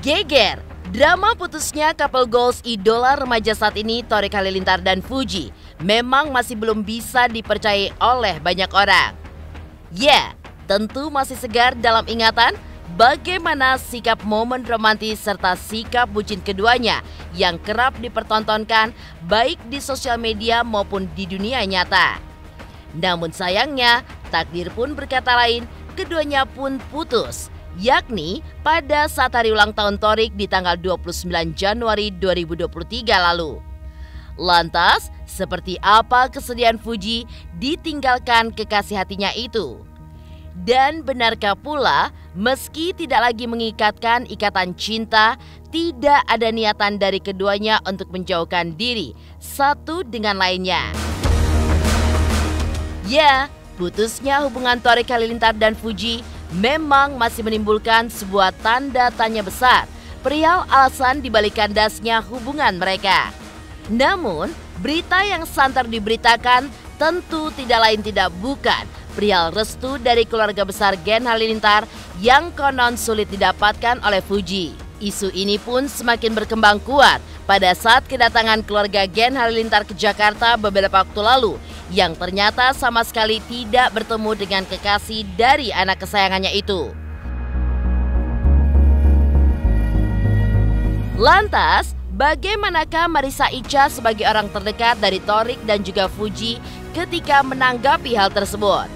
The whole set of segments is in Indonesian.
Geger, drama putusnya couple goals idola remaja saat ini Thorik Halilintar dan Fuji memang masih belum bisa dipercayai oleh banyak orang. Ya, tentu masih segar dalam ingatan bagaimana sikap momen romantis serta sikap bucin keduanya yang kerap dipertontonkan baik di sosial media maupun di dunia nyata. Namun sayangnya, takdir pun berkata lain, keduanya pun putus. Yakni pada saat hari ulang tahun Thorik di tanggal 29 Januari 2023 lalu. Lantas, seperti apa kesedihan Fuji ditinggalkan kekasih hatinya itu? Dan benarkah pula, meski tidak lagi mengikatkan ikatan cinta, tidak ada niatan dari keduanya untuk menjauhkan diri satu dengan lainnya? Ya, putusnya hubungan Thorik Halilintar dan Fuji memang masih menimbulkan sebuah tanda tanya besar perihal alasan dibalik kandasnya hubungan mereka. Namun, berita yang santer diberitakan tentu tidak lain tidak bukan perihal restu dari keluarga besar Gen Halilintar yang konon sulit didapatkan oleh Fuji. Isu ini pun semakin berkembang kuat pada saat kedatangan keluarga Gen Halilintar ke Jakarta beberapa waktu lalu yang ternyata sama sekali tidak bertemu dengan kekasih dari anak kesayangannya itu. Lantas, bagaimanakah Marissa Icha sebagai orang terdekat dari Thorik dan juga Fuji ketika menanggapi hal tersebut?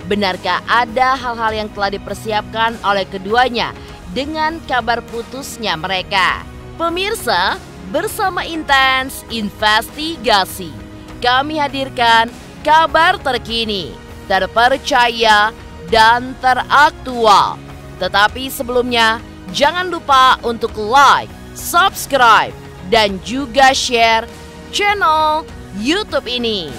Benarkah ada hal-hal yang telah dipersiapkan oleh keduanya dengan kabar putusnya mereka? Pemirsa, bersama Intens Investigasi, kami hadirkan kabar terkini, terpercaya, dan teraktual. Tetapi sebelumnya, jangan lupa untuk like, subscribe, dan juga share channel YouTube ini.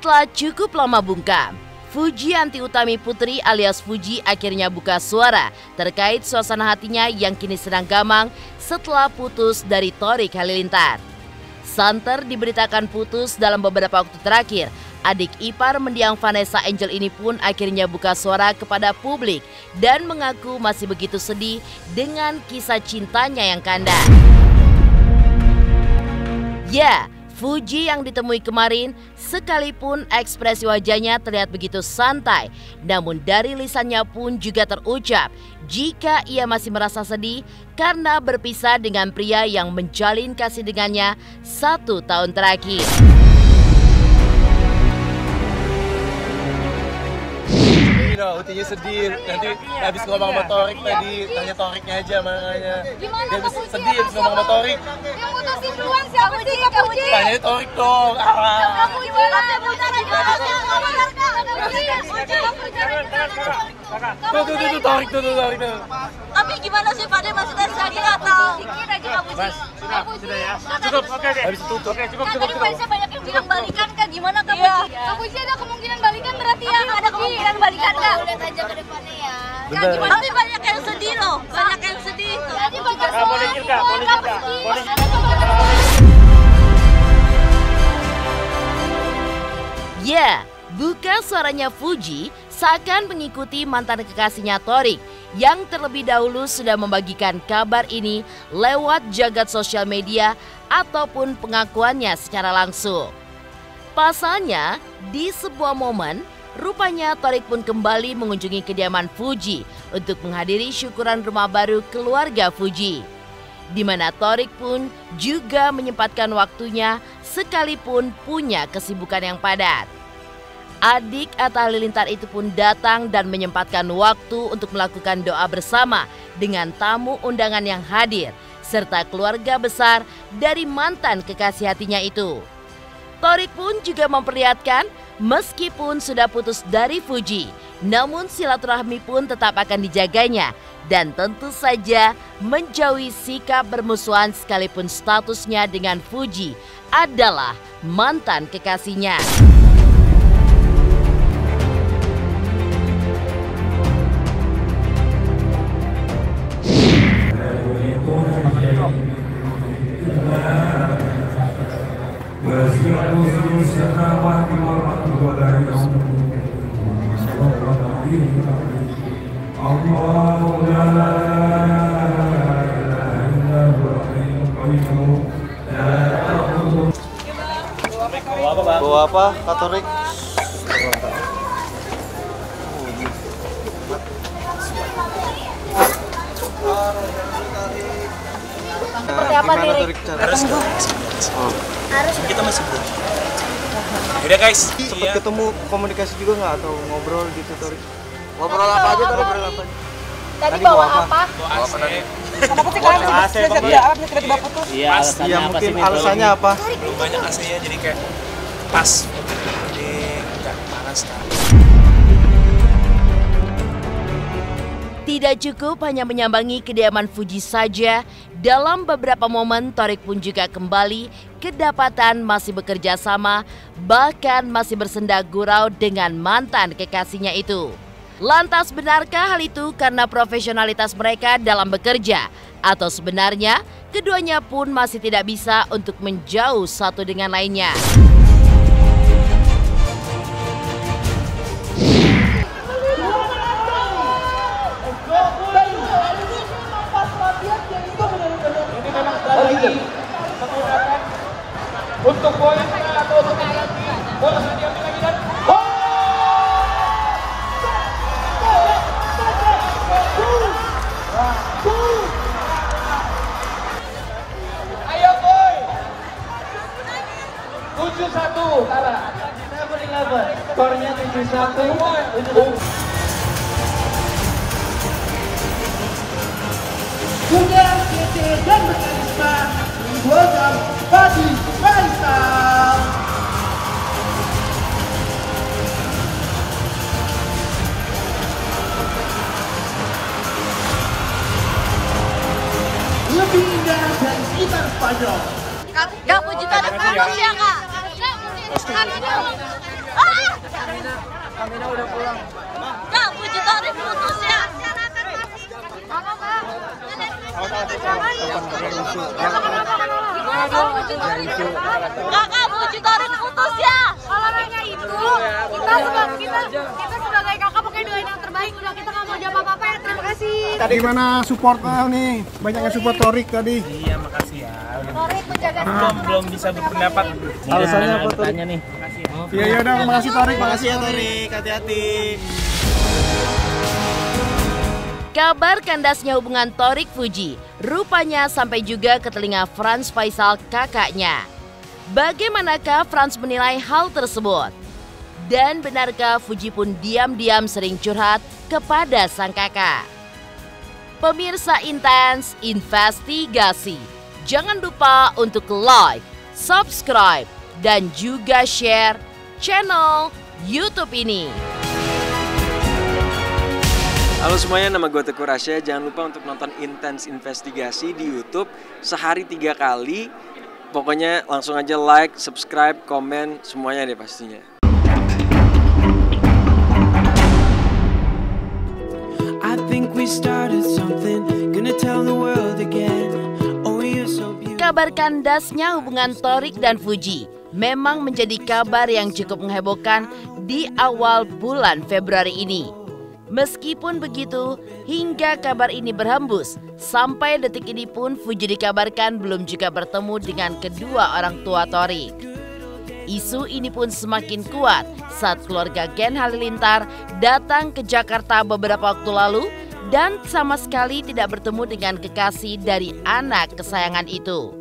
Setelah cukup lama bungkam, Fujianti Utami Putri alias Fuji akhirnya buka suara terkait suasana hatinya yang kini sedang gamang setelah putus dari Thorik Halilintar. Santer diberitakan putus dalam beberapa waktu terakhir. Adik ipar mendiang Vanessa Angel ini pun akhirnya buka suara kepada publik dan mengaku masih begitu sedih dengan kisah cintanya yang kandas. Ya, Fuji yang ditemui kemarin, sekalipun ekspresi wajahnya terlihat begitu santai, namun dari lisannya pun juga terucap jika ia masih merasa sedih karena berpisah dengan pria yang menjalin kasih dengannya 1 tahun terakhir. Utinya sedih, nanti habis ngomong sama Thorik tadi, tanya Thoriknya aja makanya. Dia habis sedih habis ngomong sama Thorik. Yang mutusin duluan siapa sih? Kak Fuji? Tanya Thorik dong. Kamu gimana? Tuh, Thorik tuh. Tapi gimana sih Pak De, masih dari tadi atau? Dikit aja Kak Fuji. Sudah ya, cukup, oke. Habis itu tutup. Oke, cukup. Tadi Vanessa banyak yang bilang balikan Kak, gimana Kak Fuji? Kak Fuji ada kemungkinan balikan berarti ya? Ada kemungkinan balikan Kak? Lihat aja ke depannya ya. Bener. Tapi banyak yang sedih loh, banyak yang sedih. Jadi banyak Boleh juga. Ya, buka suaranya Fuji seakan mengikuti mantan kekasihnya Thorik yang terlebih dahulu sudah membagikan kabar ini lewat jagat sosial media ataupun pengakuannya secara langsung. Pasalnya, di sebuah momen, rupanya Thorik pun kembali mengunjungi kediaman Fuji untuk menghadiri syukuran rumah baru keluarga Fuji, di mana Thorik pun juga menyempatkan waktunya sekalipun punya kesibukan yang padat. Adik Atta Halilintar itu pun datang dan menyempatkan waktu untuk melakukan doa bersama dengan tamu undangan yang hadir serta keluarga besar dari mantan kekasih hatinya itu. Thorik pun juga memperlihatkan Meskipun sudah putus dari Fuji, namun silaturahmi pun tetap akan dijaganya dan tentu saja menjauhi sikap bermusuhan sekalipun statusnya dengan Fuji adalah mantan kekasihnya. Bawa apa, Katorik? Seperti apa nih? Harus kita masih belum. Udah guys, Sempet ketemu komunikasi juga nggak atau ngobrol gitu, Torik? Ngobrol apa aja, Torik? Ngobrol apa? Tadi bawa apa? bawa apa tadi? Kenapa sih kalian tiba-tiba putus? Iya, Iya, mungkin alasannya apa? Belum banyak AC-nya jadi kayak pas. Jadi nggak panas kan. Tidak cukup hanya menyambangi kediaman Fuji saja, dalam beberapa momen Torik pun juga kembali kedapatan masih bekerja sama, bahkan masih bersenda gurau dengan mantan kekasihnya itu. Lantas benarkah hal itu karena profesionalitas mereka dalam bekerja? Atau sebenarnya keduanya pun masih tidak bisa untuk menjauh satu dengan lainnya? Untuk poin atau untuk bola diambil lagi dan ayo boy 7-1 kalah 7-11 skornya 7-1 Punya GT dan berkarisma Golden Body Faisal. Lebih indah dari gitar Spanyol. Kak Fuji tuh ada putus ya kak? Kamina udah pulang. Kak Fuji tuh ada putus ya? Kakak Fuji tuh ada putus ya? Olahraga itu kita sebagai kakak pakai doain yang terbaik. Udah kita nggak mau jawab apa-apa ya. Terima kasih. Tadi gimana supportnya nih? Banyak yang support Torik tadi. Iya, makasih ya. Torik menjaga Belum bisa berpendapat. Alasannya apa Torik? nih. Iya ya udah, makasih Torik. Makasih ya, Torik. Hati-hati. Kabar kandasnya hubungan Torik Fuji rupanya sampai juga ke telinga Franz Faisal kakaknya. Bagaimanakah Franz menilai hal tersebut? Dan benarkah Fuji pun diam-diam sering curhat kepada sang kakak? Pemirsa Intens Investigasi, jangan lupa untuk like, subscribe, dan juga share channel YouTube ini. Halo semuanya, nama gue Teguh Rasya. Jangan lupa untuk nonton Intens Investigasi di YouTube sehari 3 kali. Pokoknya langsung aja like, subscribe, komen, semuanya deh pastinya. I think we started something, gonna tell the world again. Oh, you're so beautiful. Kabar kandasnya hubungan Torik dan Fuji memang menjadi kabar yang cukup menghebohkan di awal bulan Februari ini. Meskipun begitu, hingga kabar ini berhembus, sampai detik ini pun Fuji dikabarkan belum juga bertemu dengan kedua orang tua Torik. Isu ini pun semakin kuat saat keluarga Gen Halilintar datang ke Jakarta beberapa waktu lalu dan sama sekali tidak bertemu dengan kekasih dari anak kesayangan itu.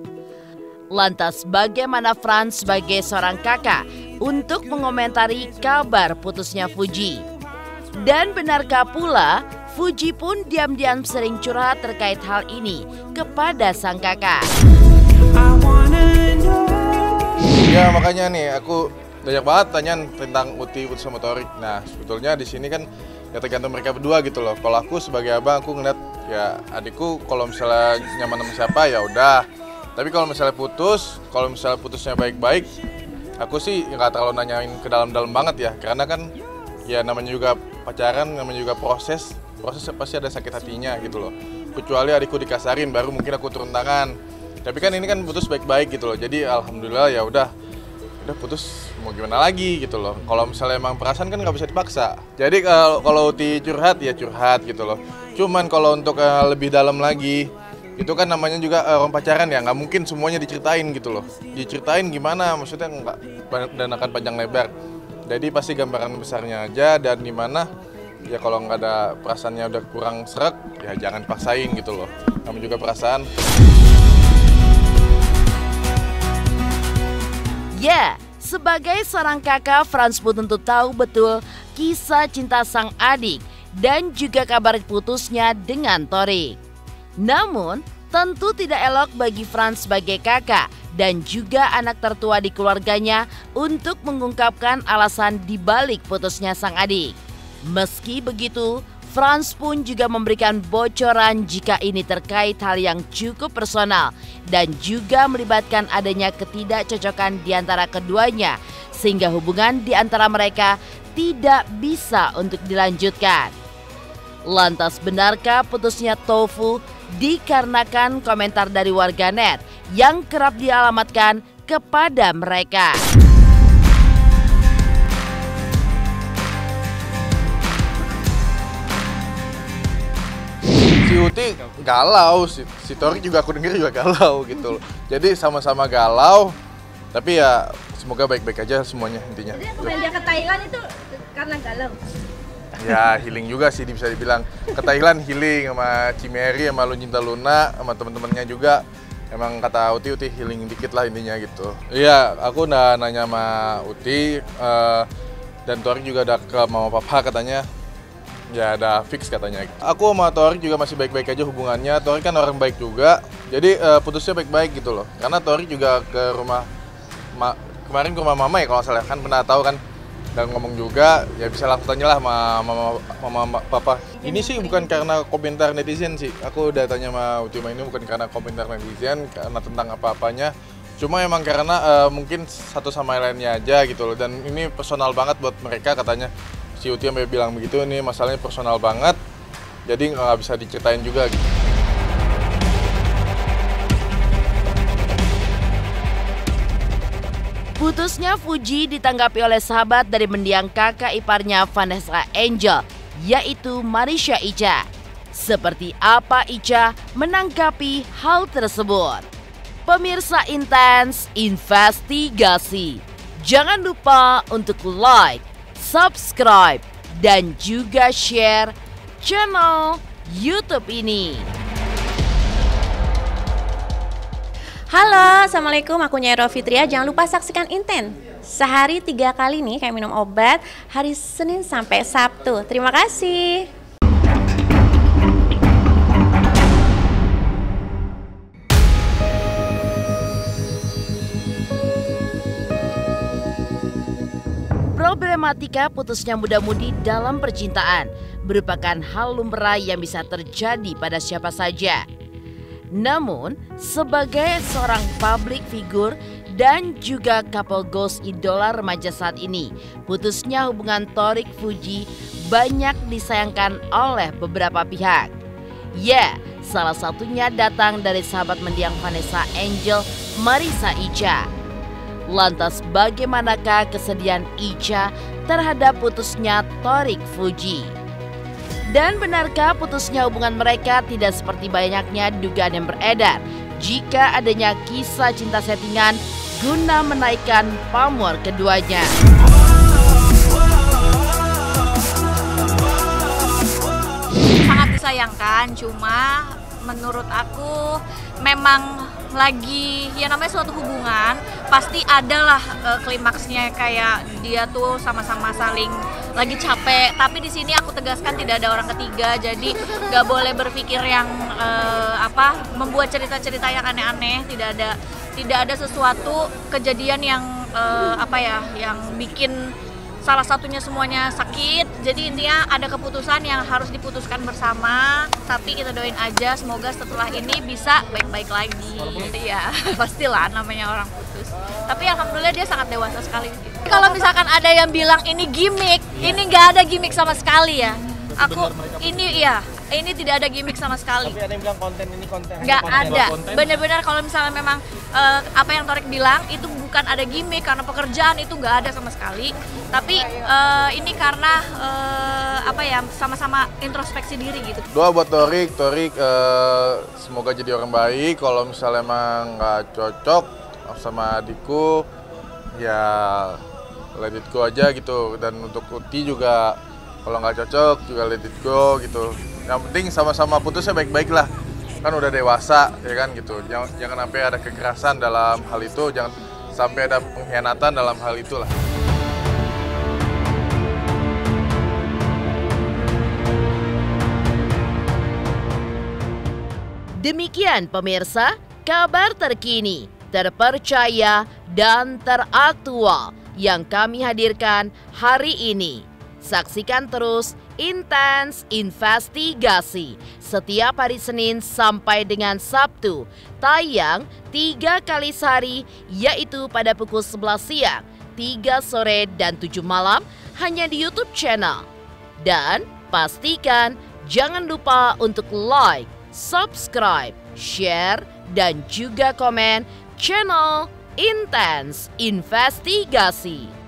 Lantas bagaimana Franz sebagai seorang kakak untuk mengomentari kabar putusnya Fuji? Dan benarkah pula Fuji pun diam-diam sering curhat terkait hal ini kepada sang kakak? I wanna know. Ya makanya nih aku banyak banget tanyaan tentang Uti putus sama Torik. Nah sebetulnya di sini kan ya tergantung mereka berdua gitu loh. Kalau aku sebagai abang aku ngeliat ya adikku kalau misalnya nyaman sama siapa ya udah. Tapi kalau misalnya putusnya baik-baik, aku sih nggak terlalu nanyain ke dalam-dalam banget ya. Karena kan ya namanya juga pacaran, namanya juga proses pasti ada sakit hatinya gitu loh. Kecuali adikku dikasarin baru mungkin aku turun tangan. Tapi kan ini kan putus baik-baik gitu loh. Jadi alhamdulillah ya udah putus mau gimana lagi gitu loh. Kalau misalnya emang perasaan kan nggak bisa dipaksa. Jadi kalau Uti curhat ya curhat gitu loh. Cuman kalau untuk lebih dalam lagi itu kan namanya juga orang pacaran ya, nggak mungkin semuanya diceritain gitu loh. Diceritain gimana maksudnya nggak dan akan panjang lebar. Jadi pasti gambaran besarnya aja dan dimana ya kalau nggak ada perasaannya udah kurang sreg ya jangan paksain gitu loh. Namanya juga perasaan. Ya, sebagai seorang kakak, Franz pun tentu tahu betul kisah cinta sang adik dan juga kabar putusnya dengan Torik. Namun, tentu tidak elok bagi Franz sebagai kakak dan juga anak tertua di keluarganya untuk mengungkapkan alasan dibalik putusnya sang adik. Meski begitu, Franz pun juga memberikan bocoran jika ini terkait hal yang cukup personal dan juga melibatkan adanya ketidakcocokan di antara keduanya sehingga hubungan di antara mereka tidak bisa untuk dilanjutkan. Lantas benarkah putusnya Tofu dikarenakan komentar dari warganet yang kerap dialamatkan kepada mereka? Si Uti galau, si Torik juga aku denger juga galau gitu loh. Jadi sama-sama galau, tapi ya semoga baik-baik aja semuanya intinya. Jadi kemarin dia ke Thailand itu karena galau? Ya healing juga sih bisa dibilang. Ke Thailand healing sama Cimeri, sama Luncinta Luna, sama teman-temannya juga. Emang kata Uti healing dikit lah intinya gitu. Iya, aku udah nanya sama Uti dan Torik juga udah ke mama papa katanya. Ya ada fix katanya. Aku sama Torik juga masih baik-baik aja hubungannya. Torik kan orang baik juga. Jadi putusnya baik-baik gitu loh. Karena Torik juga ke rumah kemarin ke rumah mama ya kalau salah kan pernah tahu kan. Dan ngomong juga ya bisa langsung tanya lah sama mama papa. Ini sih bukan karena komentar netizen sih. Aku udah tanya sama Utima ini bukan karena komentar netizen karena tentang apa-apanya. Cuma emang karena mungkin satu sama lainnya aja gitu loh. Dan ini personal banget buat mereka katanya. Si Uti sampai bilang begitu, ini masalahnya personal banget, jadi nggak bisa diceritain juga gitu. Putusnya Fuji ditanggapi oleh sahabat dari mendiang kakak iparnya Vanessa Angel, yaitu Marisha Icha. Seperti apa Icha menanggapi hal tersebut? Pemirsa Intens Investigasi, jangan lupa untuk like, subscribe, dan juga share channel YouTube ini. Halo, Assalamualaikum, aku Nyai Fitria. Jangan lupa saksikan Inten. Sehari 3 kali nih kayak minum obat, hari Senin sampai Sabtu. Terima kasih. Problematika putusnya muda-mudi dalam percintaan merupakan hal lumrah yang bisa terjadi pada siapa saja. Namun, sebagai seorang public figure dan juga couple goals idola remaja saat ini, putusnya hubungan Torik Fuji banyak disayangkan oleh beberapa pihak. Ya, salah satunya datang dari sahabat mendiang Vanessa Angel, Marissa Icha. Lantas bagaimanakah kesedihan Icha terhadap putusnya Torik Fuji? Dan benarkah putusnya hubungan mereka tidak seperti banyaknya dugaan yang beredar jika adanya kisah cinta settingan guna menaikkan pamor keduanya? Sangat disayangkan, cuma menurut aku memang lagi ya namanya suatu hubungan pasti adalah klimaksnya kayak dia tuh sama-sama saling lagi capek, tapi di sini aku tegaskan tidak ada orang ketiga, jadi nggak boleh berpikir yang membuat cerita-cerita yang aneh-aneh. Tidak ada sesuatu kejadian yang yang bikin salah satunya semuanya sakit. Jadi intinya ada keputusan yang harus diputuskan bersama, tapi kita doain aja semoga setelah ini bisa baik-baik lagi. Iya, pastilah namanya orang putus. Tapi alhamdulillah dia sangat dewasa sekali. Kalau misalkan ada yang bilang ini gimmick, ini nggak ada gimmick sama sekali ya. Ini tidak ada gimmick sama sekali. Tapi ada yang bilang konten ini konten. Nggak ada. Benar-benar kalau misalnya memang apa yang Torik bilang itu bukan ada gimmick karena pekerjaan, itu nggak ada sama sekali. Tapi ini karena sama-sama introspeksi diri gitu. Doa buat Torik semoga jadi orang baik. Kalau misalnya emang nggak cocok sama adikku, ya let it go aja gitu. Dan untuk Uti juga kalau nggak cocok juga let it go gitu. Yang penting sama-sama putusnya baik-baik lah. Kan udah dewasa ya kan gitu. Jangan sampai ada kekerasan dalam hal itu, jangan sampai ada pengkhianatan dalam hal itulah. Demikian pemirsa, kabar terkini, terpercaya, dan teraktual yang kami hadirkan hari ini. Saksikan terus Intens Investigasi setiap hari Senin sampai dengan Sabtu, tayang 3 kali sehari, yaitu pada pukul 11 siang, 3 sore, dan 7 malam hanya di YouTube channel. Dan pastikan jangan lupa untuk like, subscribe, share, dan juga komen channel Intens Investigasi.